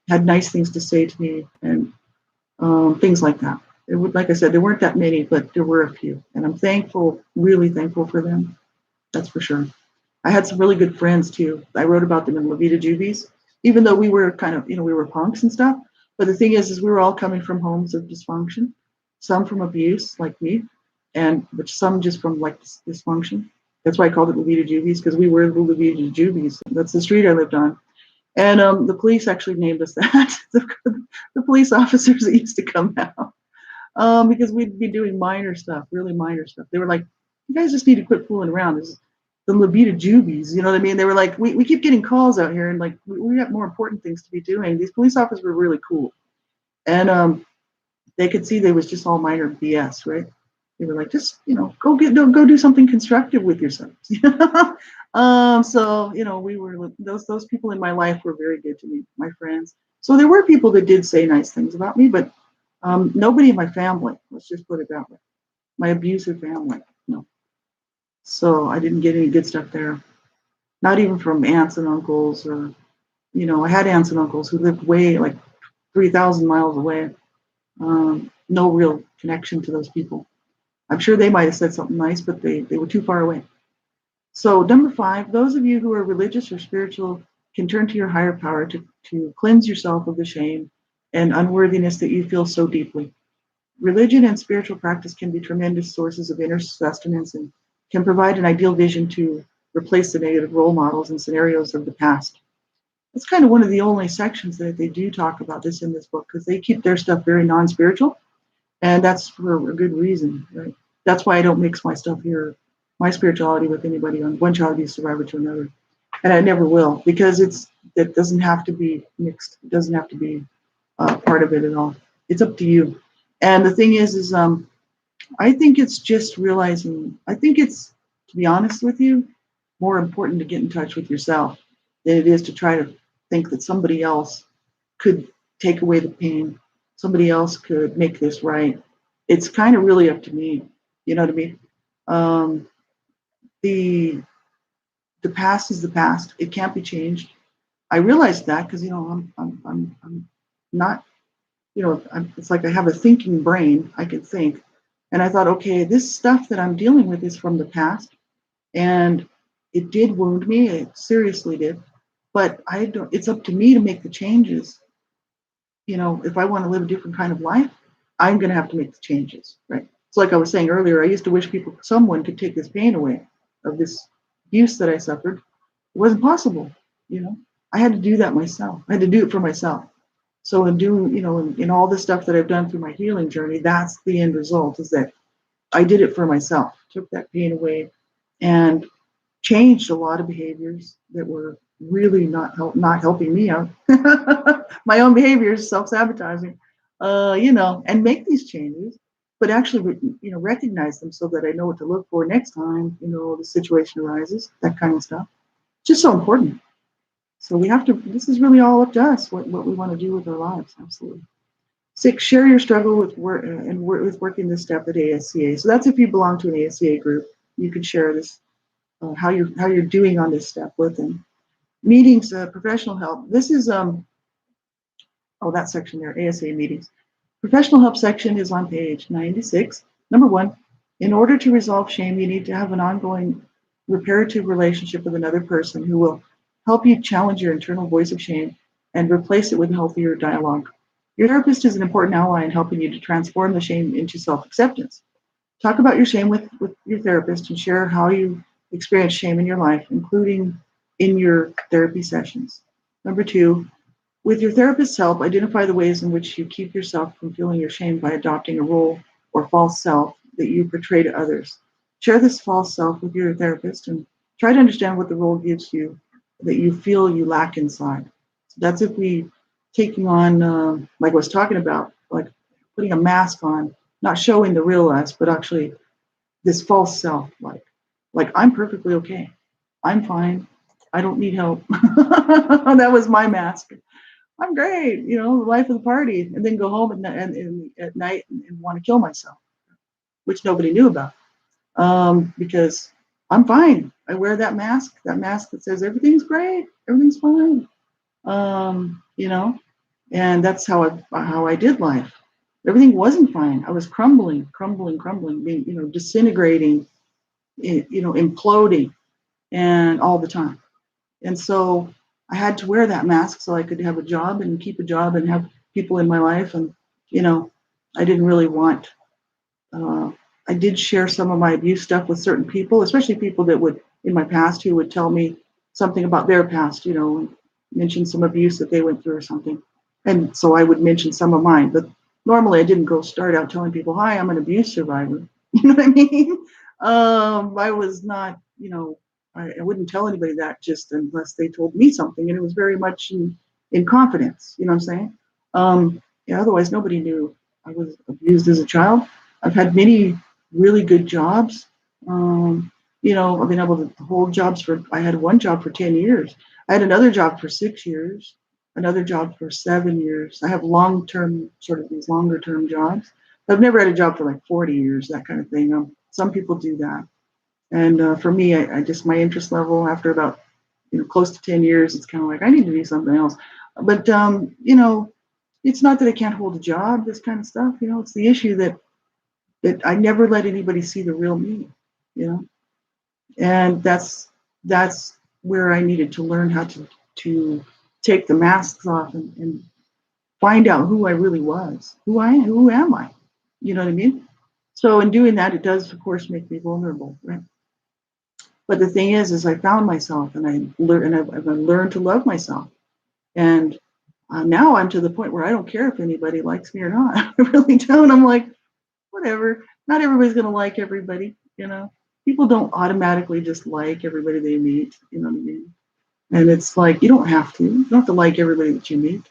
had nice things to say to me and things like that. Like I said, there weren't that many, but there were a few, and I'm thankful, really thankful for them. That's for sure. I had some really good friends too. I wrote about them in La Vida Jubies, even though we were kind of, we were punks and stuff. But the thing is we were all coming from homes of dysfunction, some from abuse, like me, but some just from like dysfunction. That's why I called it La Vida Jubies because we were the La Vida Jubies. That's the street I lived on. And the police actually named us that. The police officers that used to come out because we'd be doing minor stuff, really minor stuff. They were like, "You guys just need to quit fooling around. This is the Levita Jubies," you know what I mean? They were like, we keep getting calls out here and like, we got more important things to be doing. These police officers were really cool. And they could see they was just all minor BS, right? They were like, just, go do something constructive with yourselves. So, we were, those people in my life were very good to me, my friends. So there were people that did say nice things about me, but nobody in my family, let's just put it that way. My abusive family, no. So I didn't get any good stuff there. Not even from aunts and uncles or, I had aunts and uncles who lived way like 3,000 miles away. No real connection to those people. I'm sure they might have said something nice, but they were too far away. So number 5, those of you who are religious or spiritual can turn to your higher power to cleanse yourself of the shame and unworthiness that you feel so deeply. Religion and spiritual practice can be tremendous sources of inner sustenance and can provide an ideal vision to replace the negative role models and scenarios of the past. It's kind of one of the only sections that they do talk about this in this book, because they keep their stuff very non-spiritual, and that's for a good reason, right? That's why I don't mix my stuff here, my spirituality, with anybody on one child abuse survivor to another, and I never will, because it doesn't have to be mixed. It doesn't have to be part of it at all. It's up to you. And the thing is I think it's just realizing. I think it's, to be honest with you, more important to get in touch with yourself than it is to try to think that somebody else could take away the pain. Somebody else could make this right. It's kind of really up to me. You know what I mean? Um, the the past is the past. It can't be changed. I realized that because I'm not, it's like I have a thinking brain. I can think, and I thought, okay, this stuff that I'm dealing with is from the past, and it did wound me. It seriously did. But I don't. It's up to me to make the changes. If I want to live a different kind of life, I'm going to have to make the changes, right? It's like I was saying earlier. I used to wish someone could take this pain away of this abuse that I suffered. It wasn't possible. You know, I had to do that myself. I had to do it for myself. So in doing, in all the stuff that I've done through my healing journey, that's the end result, is that I did it for myself, took that pain away, and changed a lot of behaviors that were really not helping me out. My own behaviors, self-sabotaging, and make these changes, but actually, recognize them so that I know what to look for next time, the situation arises, that kind of stuff. Just so important. So we have to, this is really all up to us, what we want to do with our lives. Absolutely. 6, share your struggle with with working this step at ASCA. So that's if you belong to an ASCA group, you can share this, how you're doing on this step with them. Meetings, professional help. This is that section there, ASA meetings. Professional help section is on page 96. Number 1, in order to resolve shame, you need to have an ongoing reparative relationship with another person who will help you challenge your internal voice of shame and replace it with healthier dialogue. Your therapist is an important ally in helping you to transform the shame into self-acceptance. Talk about your shame with your therapist and share how you experience shame in your life, including in your therapy sessions. Number 2, with your therapist's help, identify the ways in which you keep yourself from feeling your shame by adopting a role or false self that you portray to others. Share this false self with your therapist and try to understand what the role gives you that you feel you lack inside. So that's if we taking on, like I was talking about, like putting a mask on, not showing the real us, but actually this false self, like I'm perfectly okay. I'm fine. I don't need help. That was my mask. I'm great, the life of the party, and then go home and at night and want to kill myself, which nobody knew about, because I'm fine. I wear that mask that says everything's great, everything's fine, and that's how I did life. Everything wasn't fine. I was crumbling, being, disintegrating, imploding, and all the time. And so I had to wear that mask so I could have a job and keep a job and have people in my life. And, I didn't really want, I did share some of my abuse stuff with certain people, especially people that would, in my past, who would tell me something about their past, and mention some abuse that they went through or something. And so I would mention some of mine. But normally I didn't go start out telling people, hi, I'm an abuse survivor. You know what I mean? I was not, I wouldn't tell anybody that just unless they told me something, and it was very much in confidence. You know what I'm saying? Yeah. Otherwise, nobody knew I was abused as a child. I've had many really good jobs. I've been able to hold jobs for. I had one job for 10 years. I had another job for 6 years. Another job for 7 years. I have long-term, sort of these longer-term jobs. I've never had a job for like 40 years, that kind of thing. Some people do that. And for me, I just, my interest level after about, close to 10 years, it's kind of like, I need to do something else. But, it's not that I can't hold a job, this kind of stuff, it's the issue that I never let anybody see the real me, and that's where I needed to learn how to take the masks off and find out who I really was, who am I, you know what I mean? So in doing that, it does, of course, make me vulnerable, right? But the thing is I found myself, and I've learned to love myself. And now I'm to the point where I don't care if anybody likes me or not. I really don't. I'm like, whatever. Not everybody's going to like everybody, you know. People don't automatically just like everybody they meet, you know what I mean? And it's like, you don't have to. You don't have to like everybody that you meet.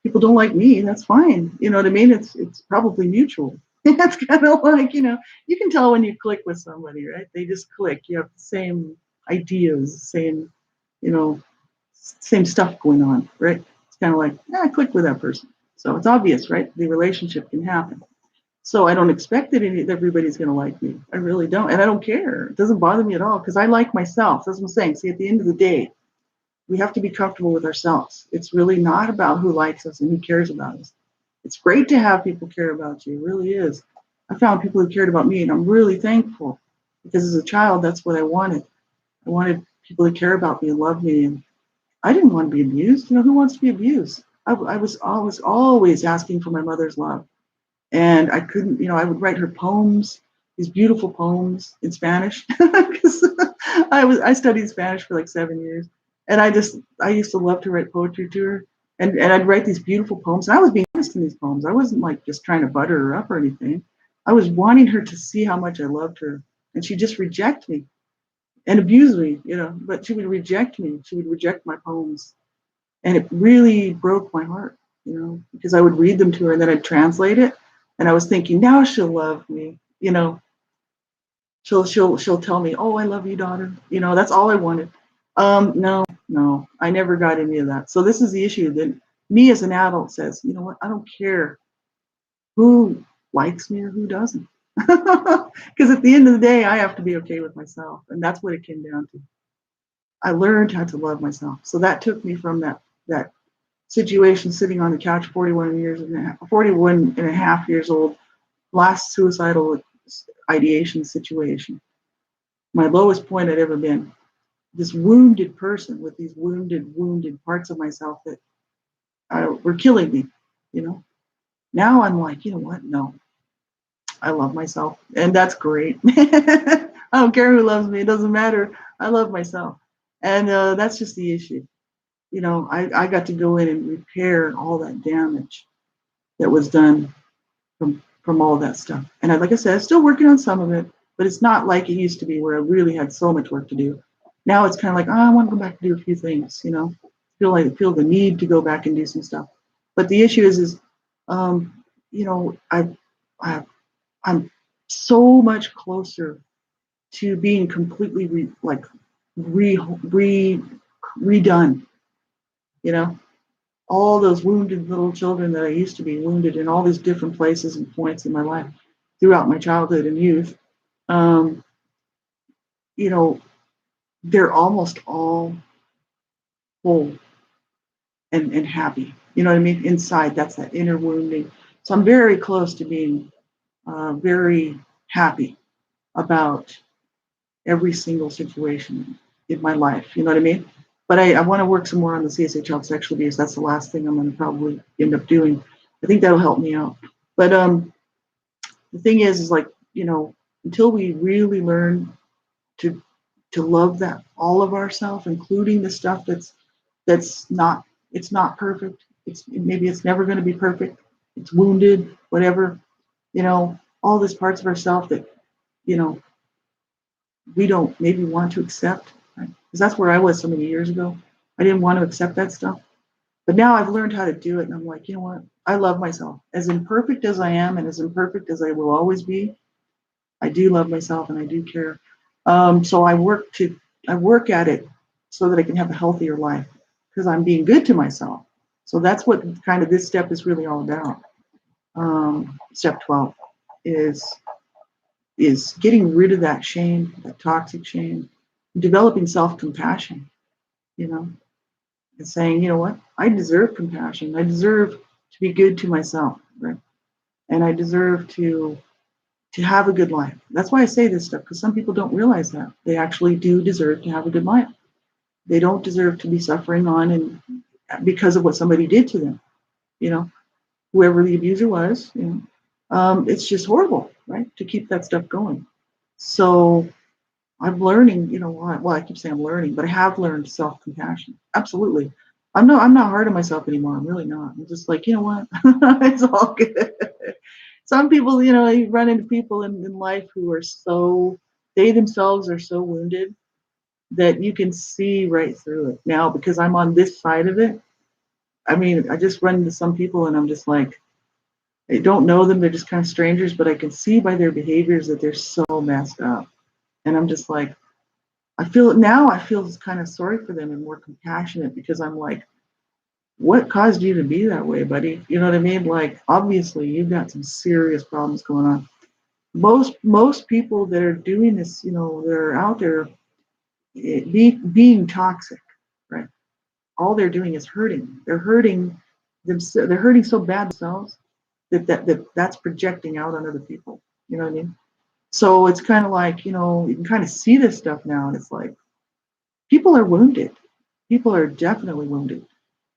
People don't like me. That's fine. You know what I mean? It's probably mutual. It's kind of like, you can tell when you click with somebody, right? They just click. You have the same ideas, you know, same stuff going on, right? It's kind of like, I click with that person. So it's obvious, right? The relationship can happen. So I don't expect that everybody's going to like me. I really don't. And I don't care. It doesn't bother me at all because I like myself. That's what I'm saying. See, at the end of the day, we have to be comfortable with ourselves. It's really not about who likes us and who cares about us. It's great to have people care about you. It really is. I found people who cared about me, and I'm really thankful because as a child, that's what I wanted. I wanted people to care about me and love me, and I didn't want to be abused. Who wants to be abused? I was always asking for my mother's love, and I couldn't. I would write her poems, these beautiful poems in Spanish, because I studied Spanish for like 7 years, and I used to love to write poetry to her, and I'd write these beautiful poems. And I was being honest in these poems. I wasn't like just trying to butter her up or anything. I was wanting her to see how much I loved her, and she'd just reject me and abuse me, but she would reject me. She would reject my poems. And it really broke my heart, because I would read them to her and then I'd translate it. And I was thinking, now she'll love me, she'll tell me, oh, I love you, daughter. That's all I wanted. No, I never got any of that. So this is the issue that me as an adult says, you know what, I don't care who likes me or who doesn't. Because at the end of the day, I have to be okay with myself. And that's what it came down to. I learned how to love myself. So that took me from that situation sitting on the couch 41 and a half years old, last suicidal ideation situation. My lowest point I'd ever been. This wounded person with these wounded parts of myself that were killing me, you know. Now I'm like, you know what? No, I love myself. And that's great. I don't care who loves me. It doesn't matter. I love myself. And that's just the issue. I got to go in and repair all that damage that was done from all that stuff. And like I said, I'm still working on some of it, but it's not like it used to be where I really had so much work to do. Now it's kind of like, I want to go back and do a few things, feel the need to go back and do some stuff. But the issue is um, you know, I'm so much closer to being completely redone, you know, all those wounded little children that I used to be wounded in all these different places and points in my life throughout my childhood and youth. Um, you know, they're almost all whole and happy. You know what I mean? Inside, that's that inner wounding. So I'm very close to being very happy about every single situation in my life. You know what I mean? But I want to work some more on the CSA child sexual abuse. That's the last thing I'm going to probably end up doing. I think that'll help me out. But the thing is like, until we really learn to love that all of ourselves, including the stuff that's not, it's not perfect. Maybe it's never going to be perfect. It's wounded, whatever. All these parts of ourselves that you know we don't maybe want to accept, right? Because that's where I was so many years ago. I didn't want to accept that stuff. But now I've learned how to do it. And I'm like, you know what? I love myself. As imperfect as I am and as imperfect as I will always be, I do love myself and I do care. So I work at it so that I can have a healthier life because I'm being good to myself. So that's what kind of this step is really all about. Step 12 is getting rid of that shame, that toxic shame, developing self-compassion, and saying, you know what, I deserve compassion. I deserve to be good to myself, right? And I deserve to have a good life. That's why I say this stuff, because some people don't realize that. They actually do deserve to have a good life. They don't deserve to be suffering on and because of what somebody did to them, whoever the abuser was, it's just horrible, right? To keep that stuff going. So I'm learning, well, I keep saying I'm learning, but I have learned self-compassion. Absolutely. I'm not hard on myself anymore. I'm really not. I'm just like, you know what? It's all good. Some people, you run into people in life who are so, they themselves are so wounded that you can see right through it now because I'm on this side of it. I mean, I just run into some people and I'm just like, I don't know them. They're just kind of strangers, but I can see by their behaviors that they're so messed up. And I'm just like, I feel kind of sorry for them and more compassionate because I'm like, what caused you to be that way, buddy? You know what I mean? Like, obviously, you've got some serious problems going on. Most people that are doing this, that are out there being toxic, right? All they're doing is hurting. They're hurting themselves. They're hurting so bad themselves that's projecting out on other people. You know what I mean? So it's kind of like, you can kind of see this stuff now, and it's like people are wounded. People are definitely wounded.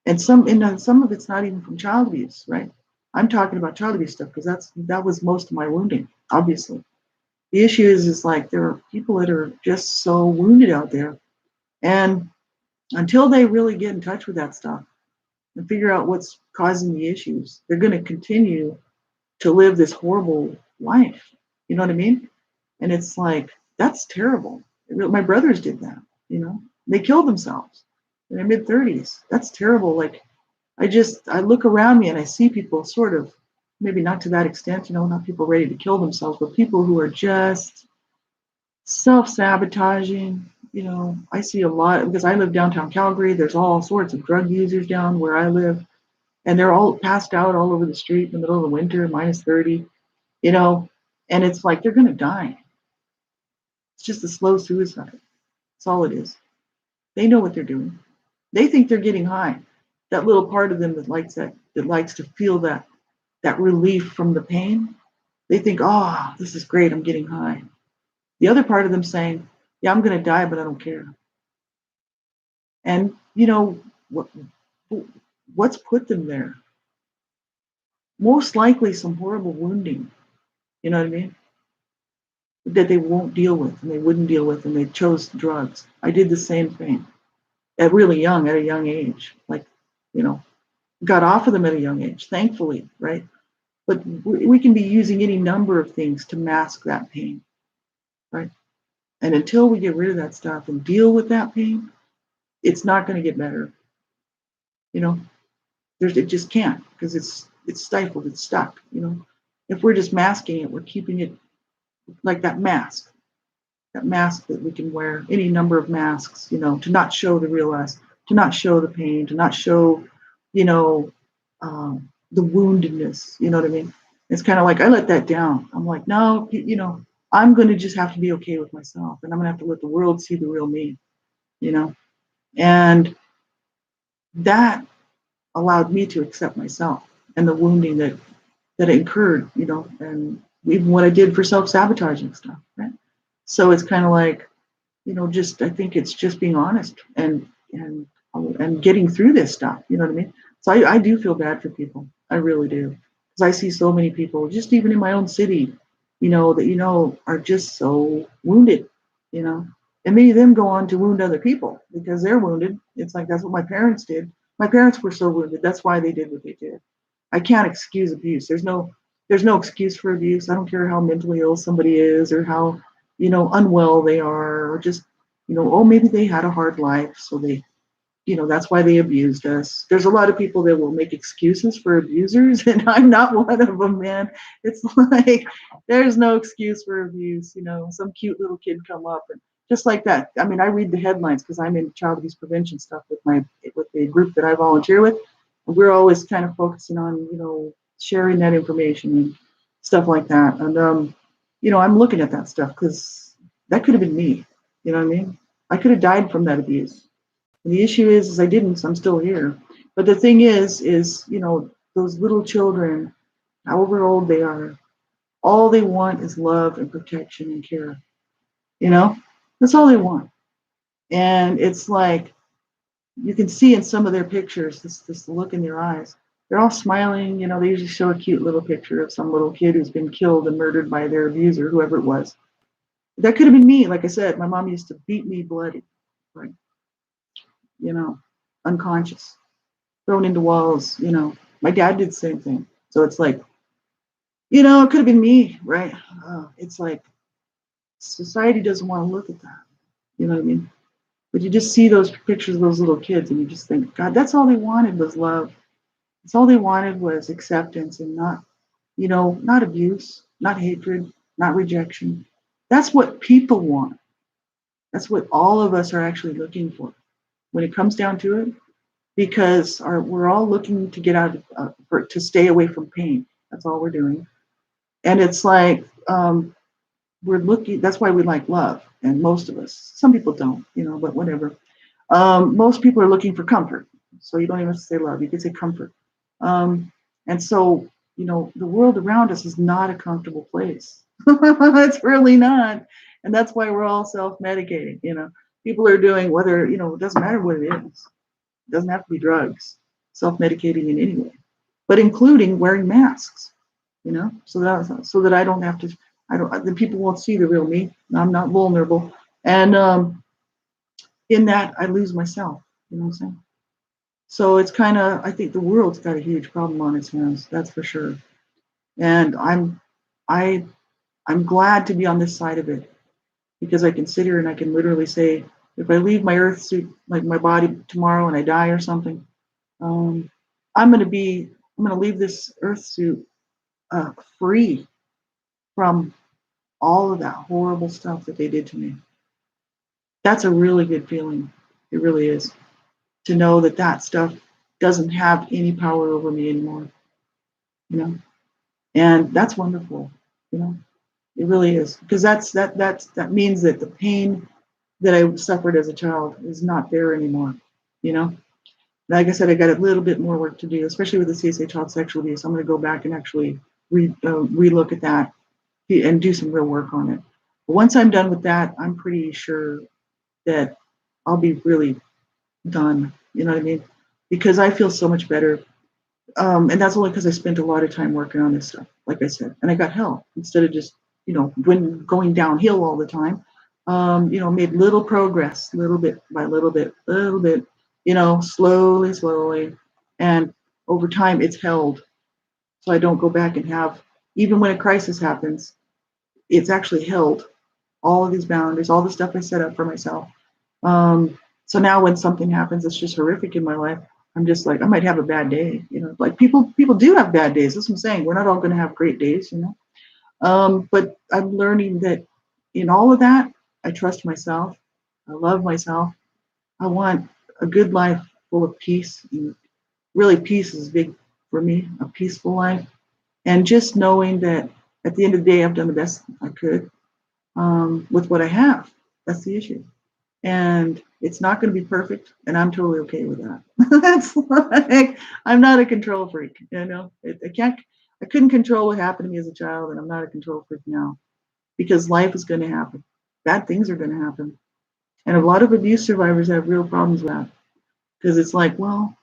And some of it's not even from child abuse, right? I'm talking about child abuse stuff because that was most of my wounding, obviously. The issue is like there are people that are just so wounded out there, and until they really get in touch with that stuff and figure out what's causing the issues, they're going to continue to live this horrible life. You know what I mean? And it's like that's terrible. My brothers did that. They killed themselves in their mid 30s. That's terrible. Like I look around me and I see people sort of, maybe not to that extent, not people ready to kill themselves, but people who are just self-sabotaging. I see a lot because I live downtown Calgary. There's all sorts of drug users down where I live, and they're all passed out all over the street in the middle of the winter, minus 30, you know, and it's like they're going to die. It's just a slow suicide. That's all it is. They know what they're doing. They think they're getting high. That little part of them that likes to feel that relief from the pain, they think, oh, this is great, I'm getting high. The other part of them saying, yeah, I'm going to die, but I don't care. And what what's put them there? Most likely some horrible wounding. You know what I mean? That they won't deal with, and they wouldn't deal with, and they chose drugs. I did the same thing at a young age. Like, you know, got off of them at a young age, thankfully, right? But we can be using any number of things to mask that pain, right? And until we get rid of that stuff and deal with that pain, it's not going to get better. You know, it just can't because it's stifled, it's stuck. If we're just masking it, we're keeping it like that mask that we can wear, any number of masks, to not show the real us, to not show the pain, to not show, you know, the woundedness. You know what I mean? It's kind of like I let that down. I'm like, no, I'm going to just have to be okay with myself, and I'm going to have to let the world see the real me. You know, and that allowed me to accept myself and the wounding that I incurred. And even what I did for self-sabotaging stuff. Right? So it's kind of like, just I think it's just being honest and getting through this stuff. You know what I mean? So I do feel bad for people. I really do, because I see so many people, just even in my own city, that are just so wounded. You know, and many of them go on to wound other people because they're wounded. It's like that's what my parents did. My parents were so wounded. That's why they did what they did. I can't excuse abuse. There's no excuse for abuse. I don't care how mentally ill somebody is or how, unwell they are, or just, oh, maybe they had a hard life, so that's why they abused us. There's a lot of people that will make excuses for abusers, and I'm not one of them, man. It's like there's no excuse for abuse. Some cute little kid come up and just like that. I mean, I read the headlines because I'm in child abuse prevention stuff with the group that I volunteer with, and we're always kind of focusing on sharing that information and stuff like that. And I'm looking at that stuff because that could have been me. You know what I mean? I could have died from that abuse. And the issue is I didn't, so I'm still here. But the thing is, those little children, however old they are, all they want is love and protection and care. You know, that's all they want. And it's like you can see in some of their pictures this look in their eyes. They're all smiling. They usually show a cute little picture of some little kid who's been killed and murdered by their abuser, whoever it was. That could have been me. Like I said, my mom used to beat me bloody, right? Unconscious. thrown into walls. My dad did the same thing. So it's like, it could have been me, right? It's like society doesn't want to look at that. You know what I mean? But you just see those pictures of those little kids and you just think, God, that's all they wanted was love. That's all they wanted was acceptance and not abuse, not hatred, not rejection. That's what people want. That's what all of us are actually looking for when it comes down to it, because we're all looking to get out to stay away from pain. That's all we're doing. And it's like, we're looking, that's why we like love. And most of us, some people don't, but whatever. Most people are looking for comfort. So you don't even have to say love, you can say comfort. And so, the world around us is not a comfortable place. It's really not. And that's why we're all self-medicating. People are doing, whether, it doesn't matter what it is. It doesn't have to be drugs, self-medicating in any way, but including wearing masks, so that I don't have to, the people won't see the real me. I'm not vulnerable. And in that, I lose myself. You know what I'm saying? So it's kind of, I think the world's got a huge problem on its hands. That's for sure. And I, I'm glad to be on this side of it because I can sit here and I can literally say, if I leave my earth suit, like my body tomorrow, and I die or something, um, I'm going to be, I'm going to leave this earth suit free from all of that horrible stuff that they did to me. That's a really good feeling. It really is, to know that that stuff doesn't have any power over me anymore. You know, and that's wonderful. You know, it really is, because that means that the pain that I suffered as a child is not there anymore. You know, like I said, I got a little bit more work to do, especially with the CSA child sexual abuse. I'm going to go back and actually relook at that and do some real work on it. But once I'm done with that, I'm pretty sure that I'll be really done. You know what I mean? Because I feel so much better. And that's only because I spent a lot of time working on this stuff, like I said, and I got help instead of just, when going downhill all the time. Made little progress, little bit by little bit, slowly, slowly, and over time it's held. So I don't go back and have, even when a crisis happens, it's actually held all of these boundaries, all the stuff I set up for myself. So now when something happens that's just horrific in my life, I'm just like, I might have a bad day, like people do have bad days. That's what I'm saying. We're not all going to have great days. But I'm learning that in all of that, I trust myself. I love myself. I want a good life full of peace. And really, peace is big for me, a peaceful life. And just knowing that at the end of the day, I've done the best I could with what I have. That's the issue. And it's not going to be perfect, and I'm totally okay with that. That's like, I'm not a control freak. I couldn't control what happened to me as a child, and I'm not a control freak now, because life is going to happen. Bad things are going to happen, and a lot of abuse survivors have real problems with that, because it's like, well,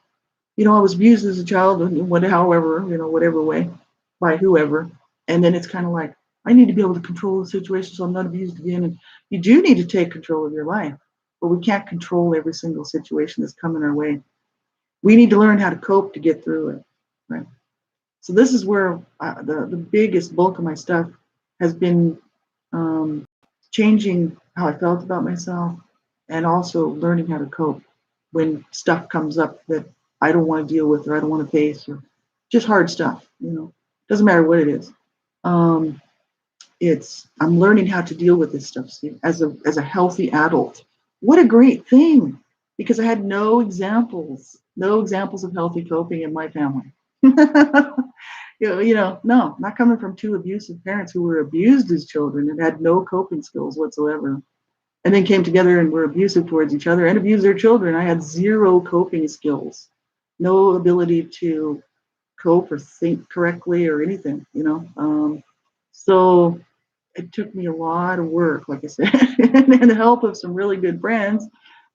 I was abused as a child, and whatever way, by whoever, and then it's kind of like, I need to be able to control the situation so I'm not abused again. And you do need to take control of your life, but we can't control every single situation that's coming our way. We need to learn how to cope to get through it, right? So this is where the biggest bulk of my stuff has been, um, changing how I felt about myself, and also learning how to cope when stuff comes up that I don't want to deal with, or I don't want to face, or just hard stuff. Doesn't matter what it is. Um, I'm learning how to deal with this stuff, Steve, as a healthy adult. What a great thing, because I had no examples of healthy coping in my family. No, not coming from two abusive parents who were abused as children and had no coping skills whatsoever, and then came together and were abusive towards each other and abused their children. I had zero coping skills, no ability to cope or think correctly or anything. So it took me a lot of work, like I said, and the help of some really good friends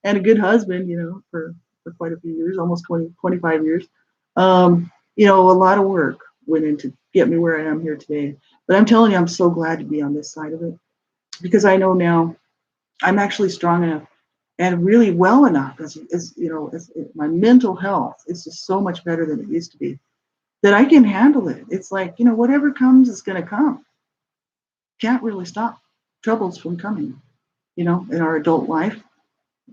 and a good husband, for quite a few years, almost 20, 25 years. A lot of work went into get me where I am here today. But I'm telling you, I'm so glad to be on this side of it, because I know now I'm actually strong enough and really well enough as you know, as my mental health is just so much better than it used to be that I can handle it. It's like, you know, whatever comes is going to come. Can't really stop troubles from coming, you know, in our adult life.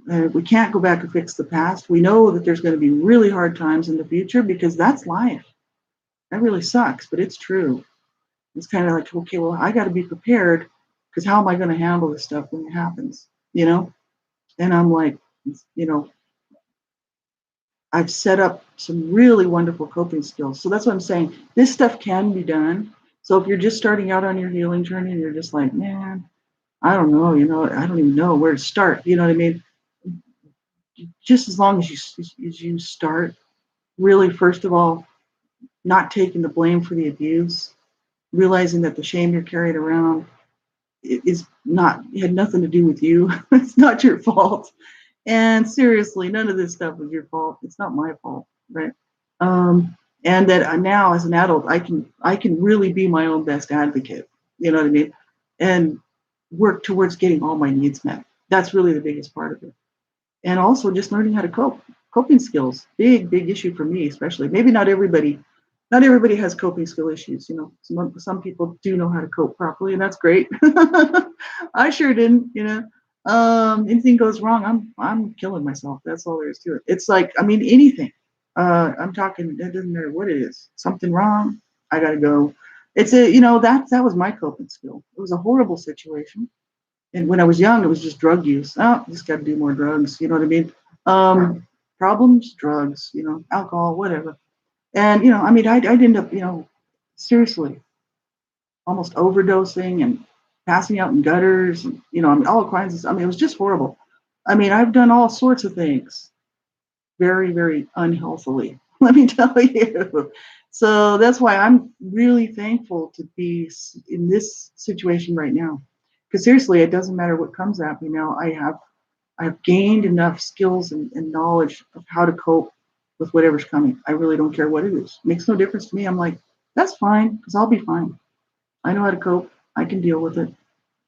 We can't go back and fix the past. We know that there's going to be really hard times in the future because that's life. That really sucks, but it's true. It's kind of like, okay, well, I got to be prepared because how am I going to handle this stuff when it happens, you know? And I'm like, you know, I've set up some really wonderful coping skills. So that's what I'm saying. This stuff can be done. So if you're just starting out on your healing journey and you're just like, man, I don't know, you know, I don't even know where to start. You know what I mean? Just as long as you start, really, first of all, not taking the blame for the abuse, realizing that the shame you're carrying around is not it had nothing to do with you. It's not your fault. And seriously, none of this stuff was your fault. It's not my fault, right? And that now as an adult, I can really be my own best advocate. You know what I mean? And work towards getting all my needs met. That's really the biggest part of it. And also just learning how to cope. Coping skills, big issue for me, especially. Maybe not everybody has coping skill issues. You know, some people do know how to cope properly, and that's great. I sure didn't. You know, anything goes wrong, I'm killing myself. That's all there is to it. It's like, I mean, anything. I'm talking. It doesn't matter what it is. Something wrong, I gotta go. It's a, you know, that was my coping skill. It was a horrible situation, and when I was young, it was just drug use. Oh, just got to do more drugs. You know what I mean? Problems, drugs. You know, alcohol, whatever. And you know, I mean, I'd end up, you know, seriously, almost overdosing and passing out in gutters. And, you know, I mean, all kinds of. I mean, it was just horrible. I mean, I've done all sorts of things very, very unhealthily. Let me tell you. So that's why I'm really thankful to be in this situation right now. Because seriously, it doesn't matter what comes at me now. I've gained enough skills and knowledge of how to cope with whatever's coming. I really don't care what it is. It makes no difference to me. I'm like, that's fine, because I'll be fine. I know how to cope. I can deal with it.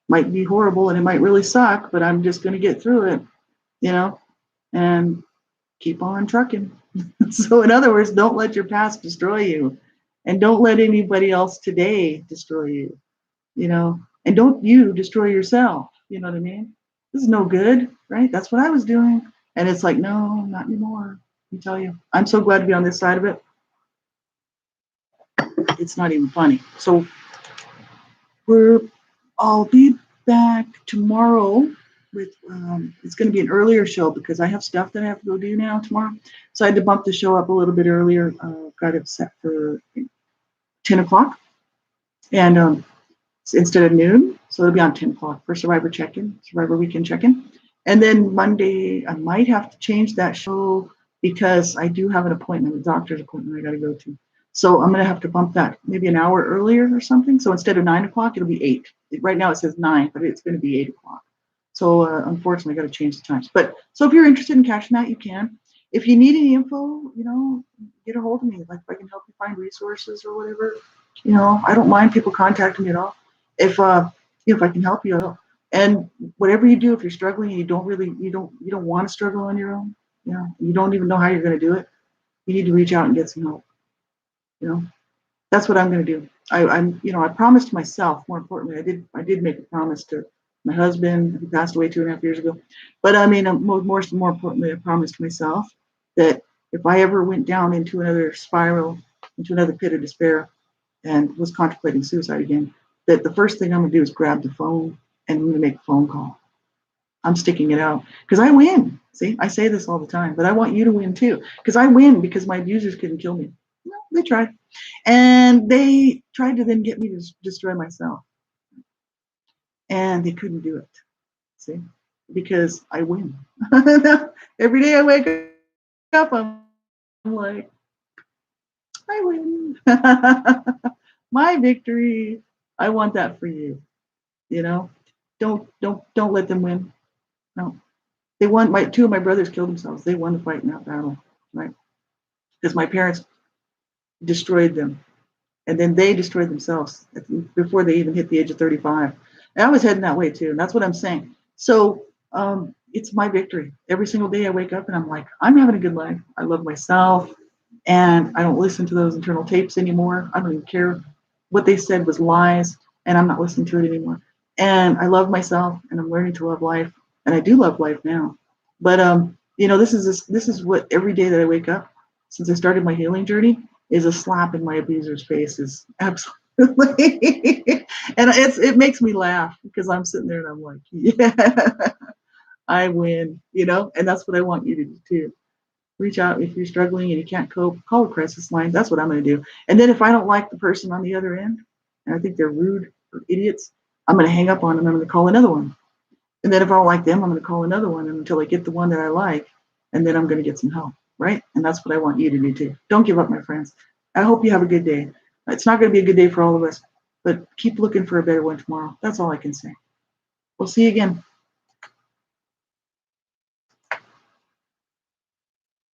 Might be horrible and it might really suck, but I'm just going to get through it, you know, and keep on trucking. So, in other words, don't let your past destroy you, and don't let anybody else today destroy you, you know, and don't you destroy yourself. You know what I mean? This is no good, right? That's what I was doing. And it's like, no, not anymore. I tell you, I'm so glad to be on this side of it. It's not even funny. So we're, I'll be back tomorrow with, it's going to be an earlier show because I have stuff that I have to go do now tomorrow. So I had to bump the show up a little bit earlier. Got it set for 10 o'clock. And instead of noon. So it'll be on 10 o'clock for Survivor check-in, Survivor weekend check-in. And then Monday, I might have to change that show because I do have an appointment, a doctor's appointment I got to go to. So I'm going to have to bump that maybe an hour earlier or something. So instead of 9 o'clock, it'll be 8. Right now it says 9, but it's going to be 8 o'clock. So unfortunately, I got to change the times. But so if you're interested in catching that, you can. If you need any info, you know, get a hold of me. Like if I can help you find resources or whatever, you know, I don't mind people contacting me at all. If I can help you, I will. And whatever you do, if you're struggling and you don't want to struggle on your own, you know, you don't even know how you're going to do it, you need to reach out and get some help. You know, that's what I'm going to do. I promised myself. More importantly, I did make a promise to my husband, who passed away 2.5 years ago. But I mean, more importantly, I promised myself that if I ever went down into another spiral, into another pit of despair, and was contemplating suicide again, that the first thing I'm going to do is grab the phone and I'm going to make a phone call. I'm sticking it out because I win. See, I say this all the time, but I want you to win too because I win because my abusers couldn't kill me. Well, they tried. And they tried to then get me to destroy myself. And they couldn't do it. See, because I win. Every day I wake up, I'm like, I win. My victory. I want that for you. You know, don't let them win. No, they won. My two of my brothers killed themselves. They won the fight in that battle, right? Because my parents destroyed them, and then they destroyed themselves before they even hit the age of 35. And I was heading that way too, and that's what I'm saying. So it's my victory. Every single day I wake up and I'm like, I'm having a good life. I love myself. And I don't listen to those internal tapes anymore. I don't even care what they said was lies, and I'm not listening to it anymore. And I love myself, and I'm learning to love life, and I do love life now. But this is what every day that I wake up since I started my healing journey is a slap in my abuser's face. Is absolutely, and it makes me laugh because I'm sitting there and I'm like, yeah, I win, and that's what I want you to do too. Reach out if you're struggling and you can't cope, call a crisis line. That's what I'm going to do. And then if I don't like the person on the other end, and I think they're rude or idiots, I'm going to hang up on them. I'm going to call another one. And then if I don't like them, I'm going to call another one until I get the one that I like. And then I'm going to get some help, right? And that's what I want you to do too. Don't give up, my friends. I hope you have a good day. It's not going to be a good day for all of us, but keep looking for a better one tomorrow. That's all I can say. We'll see you again.